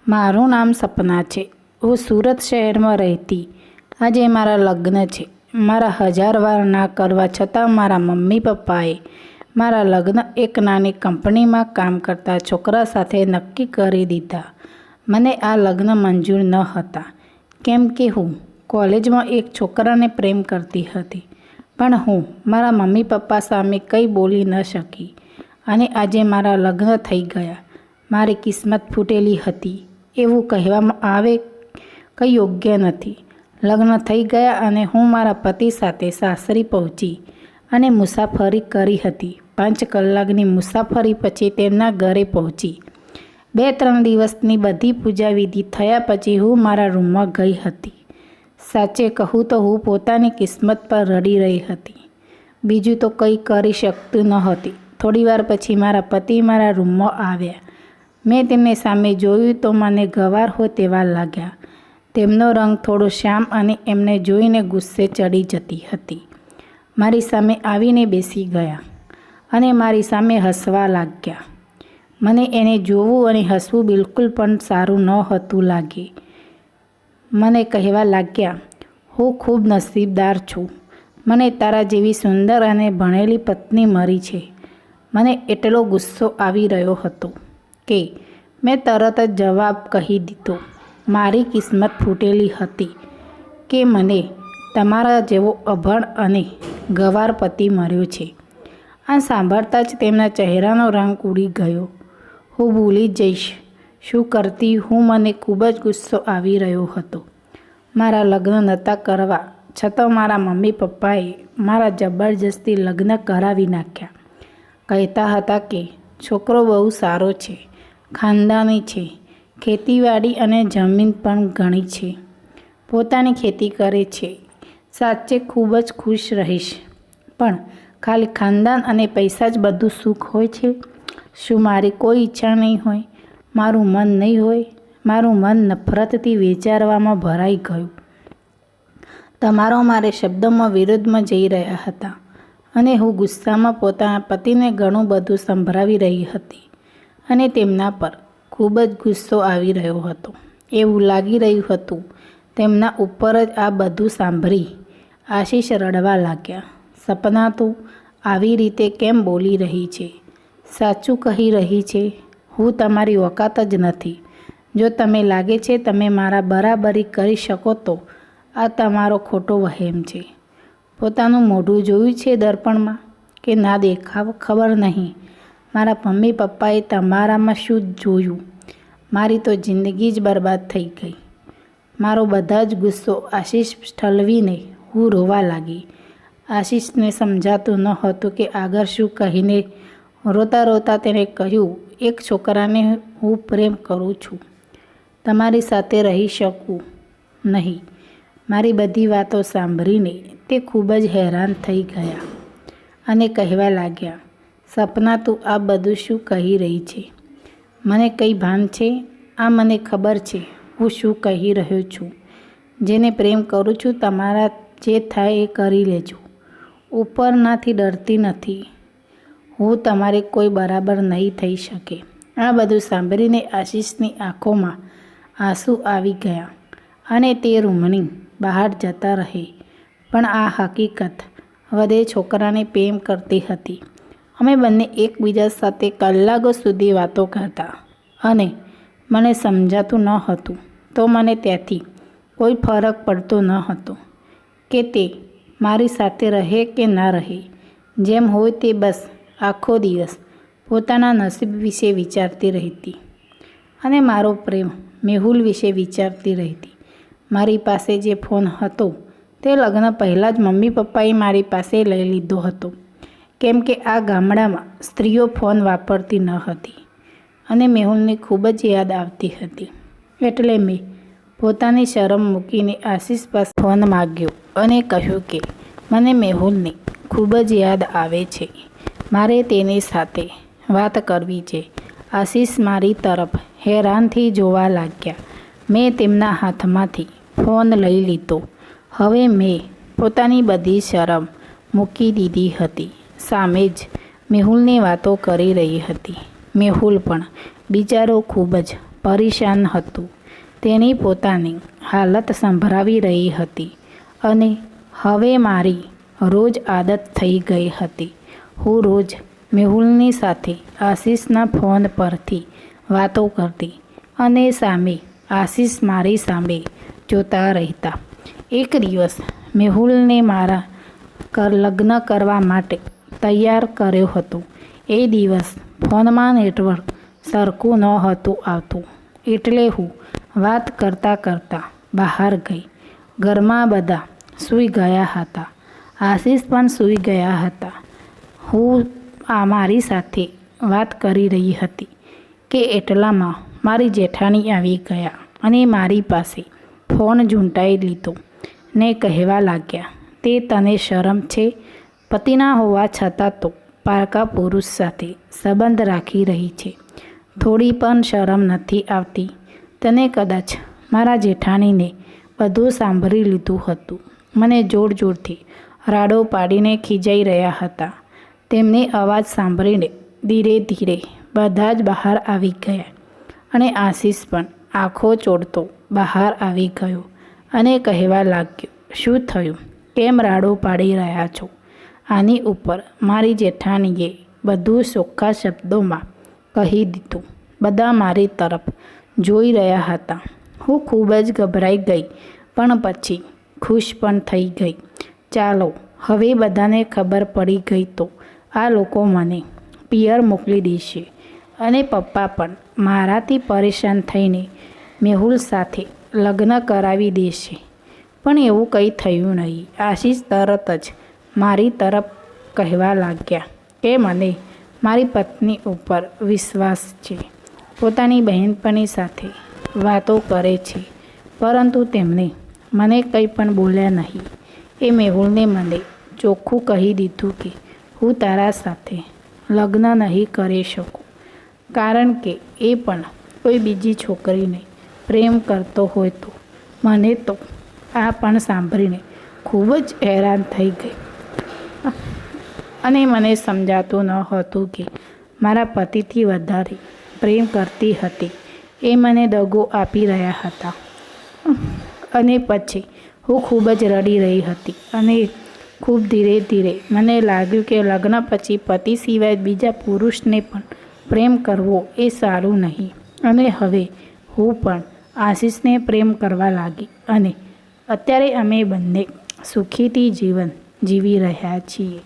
મારું નામ સપના છે. હું સુરત શહેરમાં રહેતી. આજે મારા લગ્ન છે. મારા 1000 વાર ના કરવા છતાં મારા મમ્મી પપ્પાએ મારા લગ્ન એક નાની કંપનીમાં કામ કરતા છોકરા સાથે નક્કી કરી દીધા. મને આ લગ્ન મંજૂર ન હતા, કેમ કે હું કોલેજમાં એક છોકરાને પ્રેમ કરતી હતી, પણ હું મારા મમ્મી પપ્પા સામે કંઈ બોલી ન શકી અને આજે મારા લગ્ન થઈ ગયા. મારી કિસ્મત ફૂટેલી હતી એવું કહેવામાં આવે કંઈ યોગ્ય નથી. લગ્ન થઈ ગયા અને હું મારા પતિ સાથે સાસરી પહોંચી અને મુસાફરી કરી હતી. 5 કલાકની મુસાફરી પછી તેમના ઘરે પહોંચી. 2-3 દિવસની બધી પૂજા વિધિ થયા પછી હું મારા રૂમમાં ગઈ હતી. સાચે કહું તો હું પોતાની કિસ્મત પર રડી રહી હતી. બીજું તો કંઈ કરી શકતું ન હતી. થોડીવાર પછી મારા પતિ મારા રૂમમાં આવ્યા. મેં તેમને સામે જોયું તો મને ગવાર હોય તેવા લાગ્યા. તેમનો રંગ થોડો શ્યામ અને એમને જોઈને ગુસ્સે ચડી જતી હતી. મારી સામે આવીને બેસી ગયા અને મારી સામે હસવા લાગ્યા. મને એને જોવું અને હસવું બિલકુલ પણ સારું ન હતું લાગે. મને કહેવા લાગ્યા, હું ખૂબ નસીબદાર છું. મને તારા જેવી સુંદર અને ભણેલી પત્ની મળી છે. મને એટલો ગુસ્સો આવી રહ્યો હતો કે મેં તરત જ જવાબ કહી દીધો. મારી કિસ્મત ફૂટેલી હતી કે મને તમારા જેવો અભણ અને ગવાર પતિ મળ્યો છે. આ સાંભળતા જ તેમના ચહેરાનો રંગ ઉડી ગયો. હું ભૂલી જઈશ શું કરતી હું. મને ખૂબ જ ગુસ્સો આવી રહ્યો હતો. મારા લગ્ન નહોતા કરવા છતાં મારા મમ્મી પપ્પાએ મારા જબરજસ્તી લગ્ન કરાવી નાખ્યા. કહેતા હતા કે છોકરો બહુ સારો છે, ખાનદાની છે, ખેતીવાડી અને જમીન પણ ઘણી છે, પોતાની ખેતી કરે છે. સાચે ખૂબ જ ખુશ રહીશ. પણ ખાલી ખાનદાન અને પૈસા જ બધું સુખ હોય છે? શું મારી કોઈ ઈચ્છા નહીં હોય? મારું મન નહીં હોય? મારું મન નફરતથી વિચારવામાં ભરાઈ ગયું. તમારો મારે શબ્દોમાં વિરોધમાં જઈ રહ્યા હતા અને હું ગુસ્સામાં પોતાના પતિને ઘણું બધું સંભળાવી રહી હતી અને તેમના પર ખૂબ જ ગુસ્સો આવી રહ્યો હતો. એવું લાગી રહ્યું હતું તેમના ઉપર જ આ બધું સાંભળી આશીષ રડવા લાગ્યા. સપના તું આવી રીતે કેમ બોલી રહી છે? સાચું કહી રહી છે. હું તમારી ઓકાત જ નથી. જો તમે લાગે છે તમે મારા બરાબરી કરી શકો તો આ તમારો ખોટો વહેમ છે. પોતાનું મોઢું જોયું છે દર્પણમાં કે ના દેખાવ ખબર નહીં. મારા મમ્મી પપ્પાએ તમારામાં શું જોયું? મારી તો જિંદગી જ બરબાદ થઈ ગઈ. મારો બધા જ ગુસ્સો આશીષ ઠલવીને હું રોવા લાગી. આશીષને સમજાતું ન હતું કે આગળ શું કહીને. રોતા રોતા તેણે કહ્યું, એક છોકરાને હું પ્રેમ કરું છું, તમારી સાથે રહી શકું નહીં. મારી બધી વાતો સાંભળીને તે ખૂબ જ હેરાન થઈ ગયા અને કહેવા લાગ્યા, સપના તું આ બધું શું કહી રહી છે? મને કંઈ ભાન છે? આ મને ખબર છે હું શું કહી રહ્યો છું. જેને પ્રેમ કરું છું તમારા જે થાય એ કરી લેજો. ઉપરનાથી ડરતી નથી. હું તમારે કોઈ બરાબર નહીં થઈ શકે. આ બધું સાંભળીને આશીષની આંખોમાં આંસુ આવી ગયા અને તે રૂમની બહાર જતા રહે. પણ આ હકીકત વધે છોકરાને પ્રેમ કરતી હતી. અમે બંને એકબીજા સાથે કલાકો સુધી વાતો કરતા અને મને સમજાતું ન હતું તો મને ત્યાંથી કોઈ ફરક પડતો ન હતો કે તે મારી સાથે રહે કે ના રહે. જેમ હોય તે બસ આખો દિવસ પોતાના નસીબ વિશે વિચારતી રહેતી અને મારો પ્રેમ મેહુલ વિશે વિચારતી રહેતી. મારી પાસે જે ફોન હતો તે લગ્ન પહેલાં જ મમ્મી પપ્પાએ મારી પાસે લઈ લીધો હતો, કેમ કે આ ગામડામાં સ્ત્રીઓ ફોન વાપરતી ન હતી અને મેહુલને ખૂબ જ યાદ આવતી હતી. એટલે મેં પોતાની શરમ મૂકીને આશીષ પાસે ફોન માગ્યો અને કહ્યું કે મને મેહુલની ખૂબ જ યાદ આવે છે, મારે તેની સાથે વાત કરવી છે. આશીષ મારી તરફ હેરાનથી જોવા લાગ્યા. મેં તેમના હાથમાંથી ફોન લઈ લીધો. હવે મેં પોતાની બધી શરમ મૂકી દીધી હતી. સામે જ મેહુલની વાતો કરી રહી હતી. મેહુલ પણ બિચારો ખૂબ જ પરેશાન હતું. તેની પોતાની હાલત સંભળાવી રહી હતી અને હવે મારી રોજ આદત થઈ ગઈ હતી. હું રોજ મેહુલની સાથે આશીષના ફોન પરથી વાતો કરતી અને સામે આશીષ મારી સામે જોતા રહેતા. એક દિવસ મેહુલને મારા લગ્ન કરવા માટે તૈયાર કર્યો હતો. એ દિવસ ફોનમાં નેટવર્ક સરખું નહોતું આવતું, એટલે હું વાત કરતાં કરતાં બહાર ગઈ. ઘરમાં બધા સૂઈ ગયા હતા. આશીષ પણ સૂઈ ગયા હતા. હું મારી સાથે વાત કરી રહી હતી કે એટલામાં મારી જેઠાણી આવી ગયા અને મારી પાસે ફોન ઝૂંટાઈ લીધો ને કહેવા લાગ્યા, તે તને શરમ છે? પતિના હોવા છતાં તો પારકા પુરુષ સાથે સંબંધ રાખી રહી છે. થોડી પણ શરમ નથી આવતી તને? કદાચ મારા જેઠાણીને બધું સાંભળી લીધું હતું. મને જોર જોરથી રાડો પાડીને ખીજાઈ રહ્યા હતા. તેમની અવાજ સાંભળીને ધીરે ધીરે બધા જ બહાર આવી ગયા અને આશીષ પણ આંખો ચોળતો બહાર આવી ગયો અને કહેવા લાગ્યો, શું થયું? કેમ રાડો પાડી રહ્યા છો? આની ઉપર મારી જેઠાણીએ બધું ચોખ્ખા શબ્દોમાં કહી દીધું. બધા મારી તરફ જોઈ રહ્યા હતા. હું ખૂબ જ ગભરાઈ ગઈ, પણ પછી ખુશ પણ થઈ ગઈ. ચાલો, હવે બધાને ખબર પડી ગઈ તો આ લોકો મને પિયર મોકલી દેશે અને પપ્પા પણ મારાથી પરેશાન થઈને મેહુલ સાથે લગ્ન કરાવી દેશે. પણ એવું કંઈ થયું નહીં. આશીષ તરત જ મારી તરફ કહેવા લાગ્યા કે મને મારી પત્ની ઉપર વિશ્વાસ છે. પોતાની બહેનપણી સાથે વાતો કરે છે, પરંતુ તેમને મને કંઈ પણ બોલ્યા નહીં. એ મેહુલને મને ચોખ્ખું કહી દીધું કે હું તારા સાથે લગ્ન નહીં કરી શકું, કારણ કે એ પણ કોઈ બીજી છોકરીને પ્રેમ કરતો હોય તો. મને તો આ પણ સાંભળીને ખૂબ જ હેરાન થઈ ગઈ અને મને સમજાતું ન હતું કે મારા પતિથી વધારે પ્રેમ કરતી હતી. એ મને દગો આપી રહ્યા હતા. અને પછી હું ખૂબ જ રડી રહી હતી અને ખૂબ ધીરે ધીરે મને લાગ્યું કે લગ્ન પછી પતિ સિવાય બીજા પુરુષને પણ પ્રેમ કરવો એ સારું નહીં. અને હવે હું પણ આશીષને પ્રેમ કરવા લાગી અને અત્યારે અમે બંને સુખીથી જીવન જીવી રહ્યા છીએ.